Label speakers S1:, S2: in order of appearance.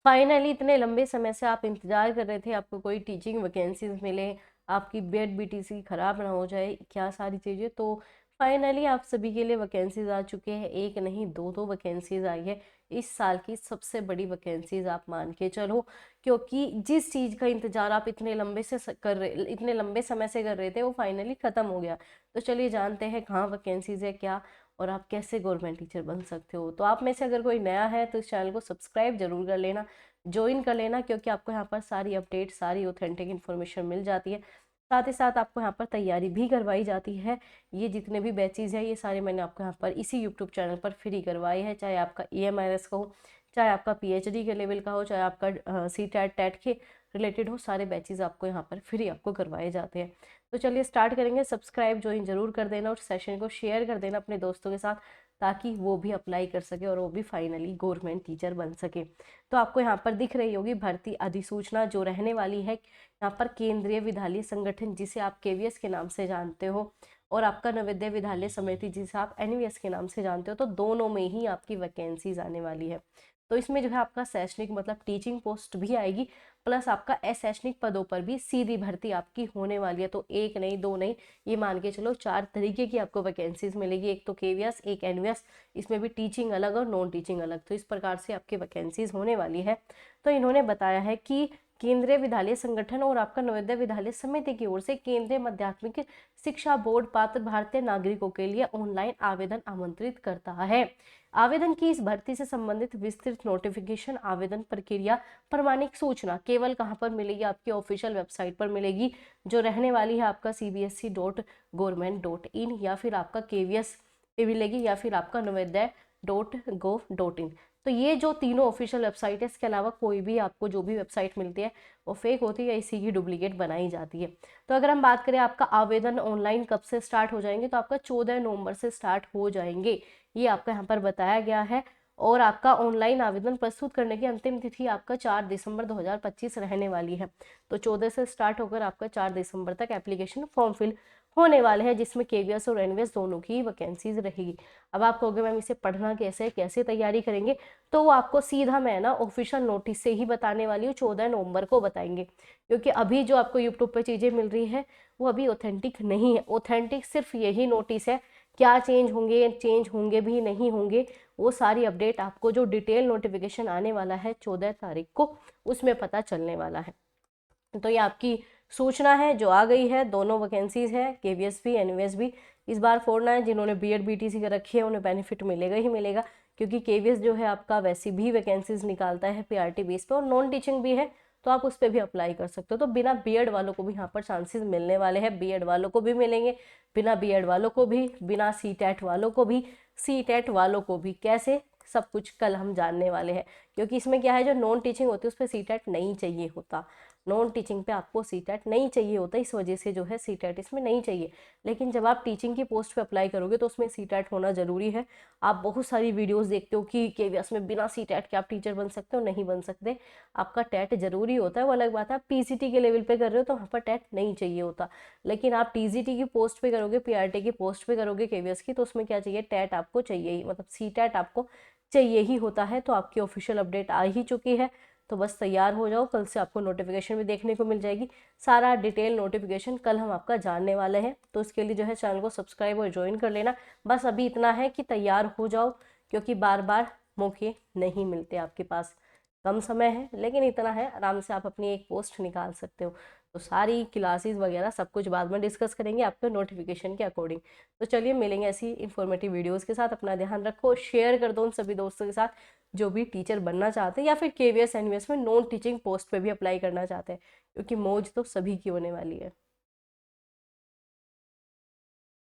S1: Finally इतने लंबे समय से आप इंतजार कर रहे थे आपको कोई टीचिंग वैकेंसीज मिले, आपकी बीएड बीटीसी खराब ना हो जाए, क्या सारी चीज़ें, तो फाइनली आप सभी के लिए वैकेंसीज आ चुके हैं। एक नहीं, दो दो वैकेंसीज आई है। इस साल की सबसे बड़ी वैकेंसीज आप मान के चलो, क्योंकि जिस चीज़ का इंतजार आप इतने लंबे समय से कर रहे थे, वो फाइनली ख़त्म हो गया। तो चलिए जानते हैं कहाँ वैकेंसीज है क्या, और आप कैसे गवर्नमेंट टीचर बन सकते हो। तो आप में से अगर कोई नया है तो इस चैनल को सब्सक्राइब जरूर कर लेना, ज्वाइन कर लेना, क्योंकि आपको यहाँ पर सारी अपडेट, सारी ऑथेंटिक इन्फॉर्मेशन मिल जाती है। साथ ही साथ आपको यहाँ पर तैयारी भी करवाई जाती है। ये जितने भी बैचेज हैं ये सारे मैंने आपको यहाँ पर इसी यूट्यूब चैनल पर फ्री करवाए हैं, चाहे आपका EMIS का हो, चाहे आपका PhD के लेवल का हो, चाहे आपका CTET टेट के रिलेटेड हो, सारे बैचेज आपको यहाँ पर फ्री आपको करवाए जाते हैं। तो चलिए स्टार्ट करेंगे। सब्सक्राइब ज्वाइन जरूर कर देना और सेशन को शेयर कर देना अपने दोस्तों के साथ, ताकि वो भी अप्लाई कर सके और वो भी फाइनली गवर्नमेंट टीचर बन सके। तो आपको यहाँ पर दिख रही होगी भर्ती अधिसूचना जो रहने वाली है यहाँ पर केंद्रीय विद्यालय संगठन, जिसे आप KVS के नाम से जानते हो, और आपका नवोदय विद्यालय समिति जिसे आप NVS के नाम से जानते हो। तो दोनों में ही आपकी वैकेंसीज आने वाली है। तो इसमें जो है आपका शैक्षणिक मतलब टीचिंग पोस्ट भी आएगी, प्लस आपका अशैक्षणिक पदों पर भी सीधी भर्ती आपकी होने वाली है। तो एक नहीं, दो नहीं, ये मान के चलो 4 तरीके की आपको वैकेंसीज मिलेगी। एक तो KVS, एक NVS, इसमें भी टीचिंग अलग और नॉन टीचिंग अलग। तो इस प्रकार से आपकी वैकेंसीज होने वाली है। तो इन्होंने बताया है कि केंद्रीय विद्यालय संगठन और आपका नवोदय विद्यालय समिति की ओर से केंद्रीय माध्यमिक शिक्षा बोर्ड पात्र भारतीय नागरिकों के लिए ऑनलाइन आवेदन आमंत्रित करता है। आवेदन की इस भर्ती से संबंधित विस्तृत नोटिफिकेशन, आवेदन प्रक्रिया, प्रमाणिक सूचना केवल कहाँ पर मिलेगी, आपकी ऑफिशियल वेबसाइट पर मिलेगी, जो रहने वाली है आपका cbse.government.in, या फिर आपका KVS पे मिलेगी, या फिर आपका navodaya.gov.in। तो ये जो तीनों ऑफिशियल वेबसाइट है, इसके अलावा कोई भी आपको जो भी वेबसाइट मिलती है वो फेक होती है या इसी की डुप्लीकेट बनाई जाती है। तो अगर हम बात करें आपका आवेदन ऑनलाइन कब से स्टार्ट हो जाएंगे, तो आपका 14 नवंबर से स्टार्ट हो जाएंगे, ये आपका यहाँ पर बताया गया है। और आपका ऑनलाइन आवेदन प्रस्तुत करने की अंतिम तिथि आपका 4 दिसंबर 2025 रहने वाली है। तो 14 से स्टार्ट होकर आपका 4 दिसंबर तक एप्लीकेशन फॉर्म फिल होने वाले हैं, जिसमें KVS और NVS दोनों की वैकेंसीज रहेगी। अब आप कहोगे मैम इसे पढ़ना कैसे, कैसे तैयारी करेंगे, तो वो आपको सीधा मैं ना ऑफिशियल नोटिस से ही बताने वाली हूँ, 14 नवंबर को बताएंगे। क्योंकि अभी जो आपको यूट्यूब पे चीज़ें मिल रही है वो अभी ऑथेंटिक नहीं है। ऑथेंटिक सिर्फ यही नोटिस है, क्या चेंज होंगे भी नहीं होंगे, वो सारी अपडेट आपको जो डिटेल नोटिफिकेशन आने वाला है 14 तारीख को, उसमें पता चलने वाला है। तो ये आपकी सूचना है जो आ गई है। दोनों वैकेंसीज है, KVS भी NVS भी। इस बार फोड़ना है, जिन्होंने BEd BTC का रखी है उन्हें बेनिफिट मिलेगा ही मिलेगा, क्योंकि KVS जो है आपका वैसे भी वैकेंसीज निकालता है PRT बेस पे, और नॉन टीचिंग भी है, तो आप उस पर भी अप्लाई कर सकते हो। तो बिना BEd वालों को भी यहाँ पर चांसेस मिलने वाले हैं, BEd वालों को भी मिलेंगे, बिना BEd वालों को भी, बिना CTET वालों को भी, CTET वालों को भी। कैसे, सब कुछ कल हम जानने वाले हैं। क्योंकि इसमें क्या है, जो नॉन टीचिंग होती है उस पर CTET नहीं चाहिए होता, नॉन टीचिंग पे आपको CTET नहीं चाहिए होता, इस वजह से जो है CTET इसमें नहीं चाहिए। लेकिन जब आप टीचिंग की पोस्ट पे अप्लाई करोगे तो उसमें CTET होना जरूरी है। आप बहुत सारी वीडियोस देखते हो कि KVS में बिना CTET के आप टीचर बन सकते हो, नहीं बन सकते, आपका टेट जरूरी होता है। वो अलग बात है, आप PCT के लेवल पे कर रहे हो तो वहाँ पर टेट नहीं चाहिए होता। लेकिन आप TGT की पोस्ट पे करोगे, PRT की पोस्ट पे करोगे KVS की, तो उसमें क्या चाहिए, टेट आपको चाहिए ही, मतलब CTET आपको चाहिए ही होता है। तो आपकी ऑफिशियल अपडेट आ ही चुकी है, तो बस तैयार हो जाओ, कल से आपको नोटिफिकेशन भी देखने को मिल जाएगी। सारा डिटेल नोटिफिकेशन कल हम आपका जानने वाले हैं। तो इसके लिए जो है चैनल को सब्सक्राइब और ज्वाइन कर लेना। बस अभी इतना है कि तैयार हो जाओ, क्योंकि बार बार मौके नहीं मिलते आपके पास, कम समय है, लेकिन इतना है आराम से आप अपनी एक पोस्ट निकाल सकते हो। तो सारी क्लासेस वगैरह सब कुछ बाद में डिस्कस करेंगे आपके नोटिफिकेशन के अकॉर्डिंग। तो चलिए मिलेंगे ऐसी इन्फॉर्मेटिव वीडियोस के साथ। अपना ध्यान रखो, शेयर कर दो उन सभी दोस्तों के साथ जो भी टीचर बनना चाहते हैं, या फिर KVS NVS में नॉन टीचिंग पोस्ट पे भी अप्लाई करना चाहते हैं, क्योंकि मौज तो सभी की होने वाली है।